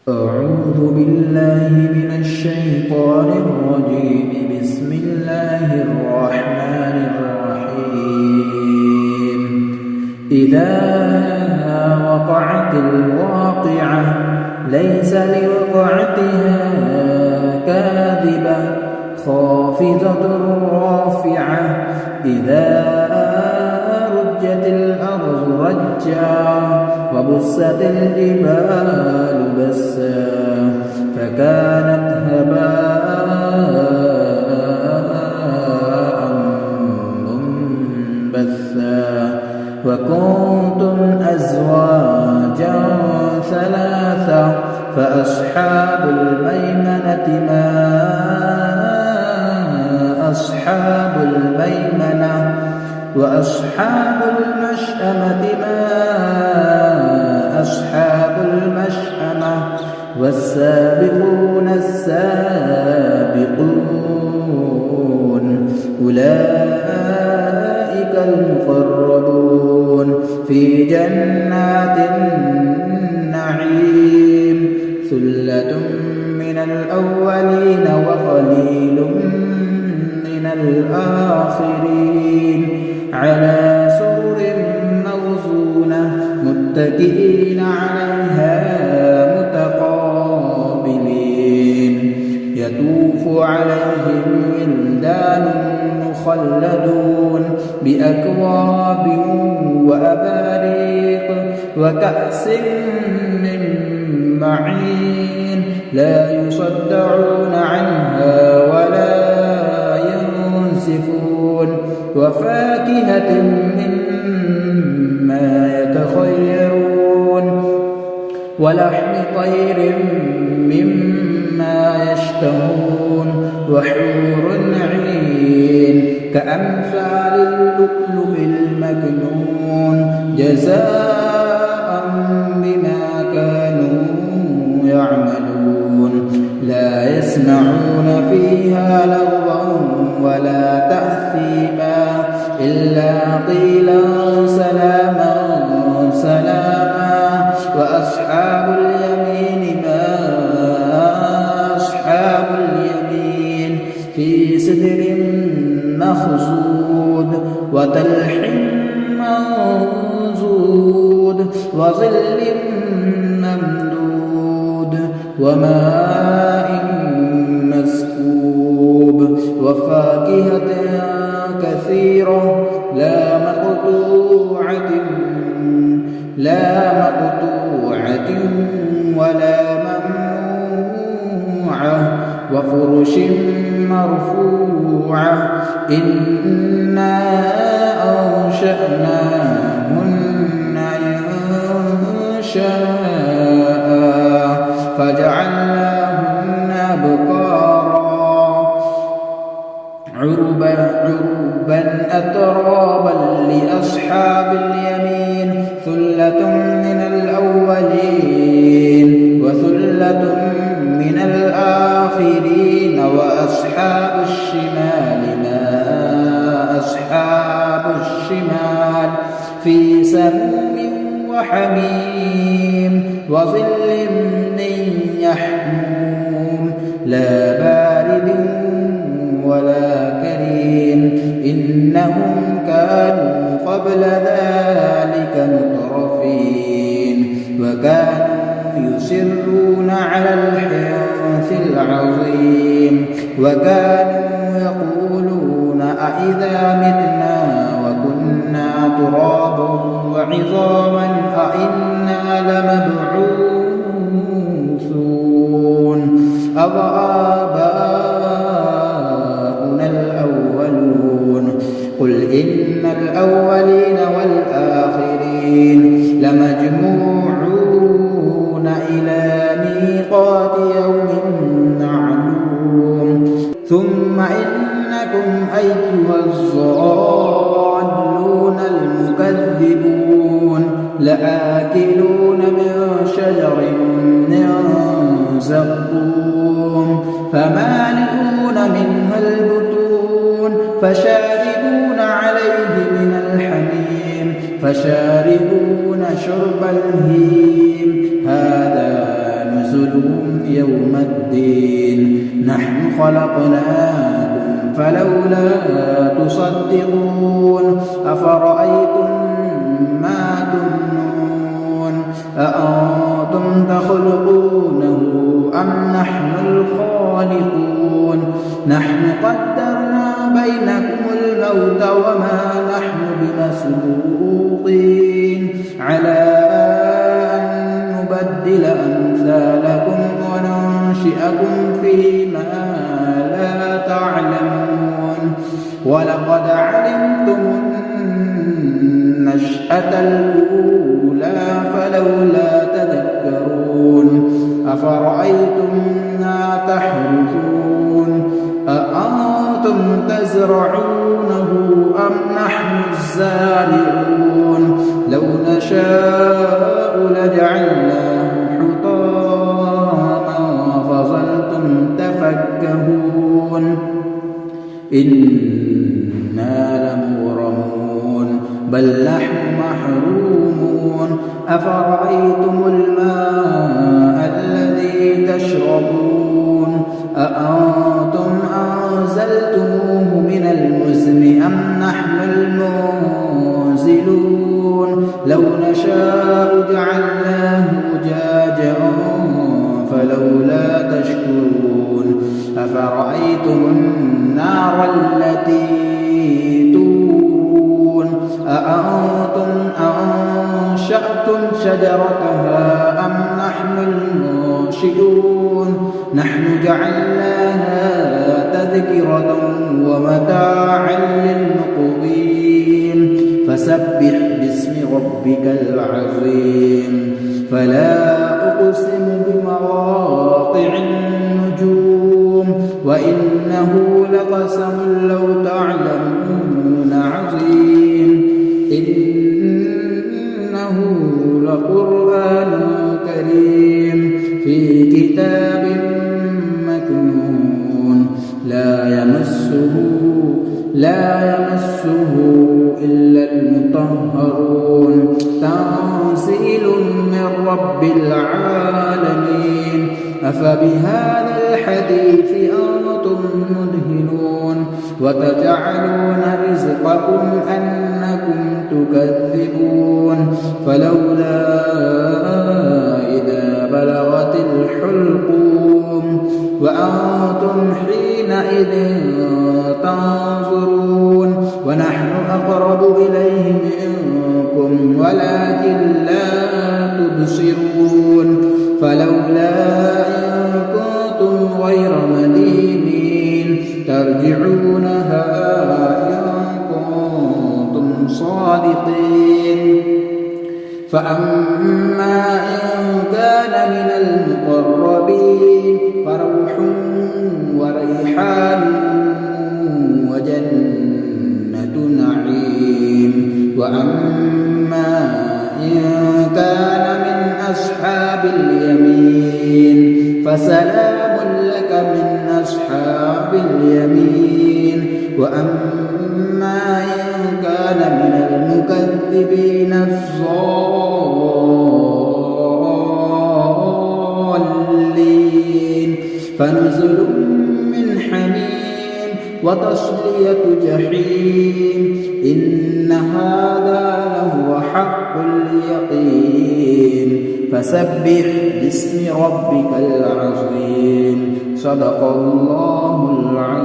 أعوذ بالله من الشيطان الرجيم. بسم الله الرحمن الرحيم. إذا وقعت الواقعة ليس لوقعتها كاذبة خافضة رافعة. إذا رجت الأرض رجا وبست الجبال بسا فكانت هباء منبثا وكنتم أزواجا ثلاثة فأصحاب الميمنة ما أصحاب الميمنة وأصحاب المشأمة ما أصحاب المشأمة والسابقون السابقون أولئك المقربون في جنات النعيم. ثلة من الأولين وقليل من الآخرين على سرر موزونة متكئين عليها متقابلين. يطوف عليهم ولدان مخلدون بأكواب وأباريق وكأس من معين لا يصدعون عنها ولا ينزفون وفاكهة مما يتخيرون ولحم طير مما يشتهون وحور عين كأمثال اللؤلؤ المكنون جزاء بما كانوا يعملون. لا يسمعون فيها لغوا ولا تأثيما إلا قيلا سلاما سلاما. وأصحاب اليمين ما أصحاب اليمين في سدر مخضود وطلح منضود وظل ممدود وماء مسكوب وفاكهة كثيرة لا مقطوعة ولا ممنوعة وفرش مرفوعة. إنا أنشأناهن إنشاء فجعلناهن أبكارا عربا أترابا لأصحاب اليمين. ثلة من الأولين وثلة من الآخرين. وأصحاب الشمال ما أصحاب الشمال في سموم وحميم وظل من يحموم لا بارد ولا كريم. إنهم كانوا قبل ذلك مترفين وكانوا يصرون على الحنث العظيم وكانوا يقولون أإذا متنا وكنا ترابا وعظاما أإنا لمبعوثون أوآباؤنا الأولون. قل إن الأولين والآخرين لمجموعون إلى ميقات يوم معلوم. ثم إنكم أيها الضالون المكذبون لآكلون من شجر من زقوم فمالئون منها البطون فشاربون عليه من الحميم فشاربون شرب الهيم هذا نزلهم نزلهم يوم الدين نحن خلقناكم فلولا تصدقون أفرأيتم ما تمنون أأنتم تخلقونه أم نحن الخالقون نحن قدرنا بينكم الموت وما نحن بمسبوقين على أن نبدل أمثالكم وننشئكم فيما لا تعلمون ولقد علمتم النشأة الأولى فلولا تذكرون أفرأيتم ما تحرثون أأنتم تزرعونه أم نحن الزارعون لو نشاء لجعلناه حطاما فظلتم تفكهون إنا لمغرمون بل نحن محرومون أفرأيتم الماء الذي تشربون أأنتم أنزلتموه من المزن أم نحن المنزلون لو نشاء جعلناه أجاجا فلولا تشكرون أفرأيتم النار التي تورون أأنتم أنشأتم شجرتها أم نحن المنشئون نحن جعلناها تذكرة ومتاعا للمقوين فسبح باسم ربك العظيم فلا أقسم بمواقع النجوم وإنه لقسم لو تعلمون عظيم إنه لقرآن كريم في كتاب مكنون لا يمسه إلا المطهرون تنزيل من رب العالمين أفبهذا الحديث أنتم مدهنون وتجعلون رزقكم أنكم تكذبون فلولا إذا بلغت الحلقوم وأنتم حينئذ تنظرون ونحن أقرب إليه منكم ولكن لا تبصرون فلولا إن كنتم غير مدينين ترجعونها إن كنتم صادقين فأما إن كان من المقربين فروح وريحان وجنة نعيم وأما إن كان من أصحاب اليمين فسلام لك من أصحاب اليمين وأما إن كان من المكذبين الضالين فنزل من حميم وتصلية جحيم إن هذا لهو حق اليقين فسبح باسم ربك العظيم صدق الله العظيم.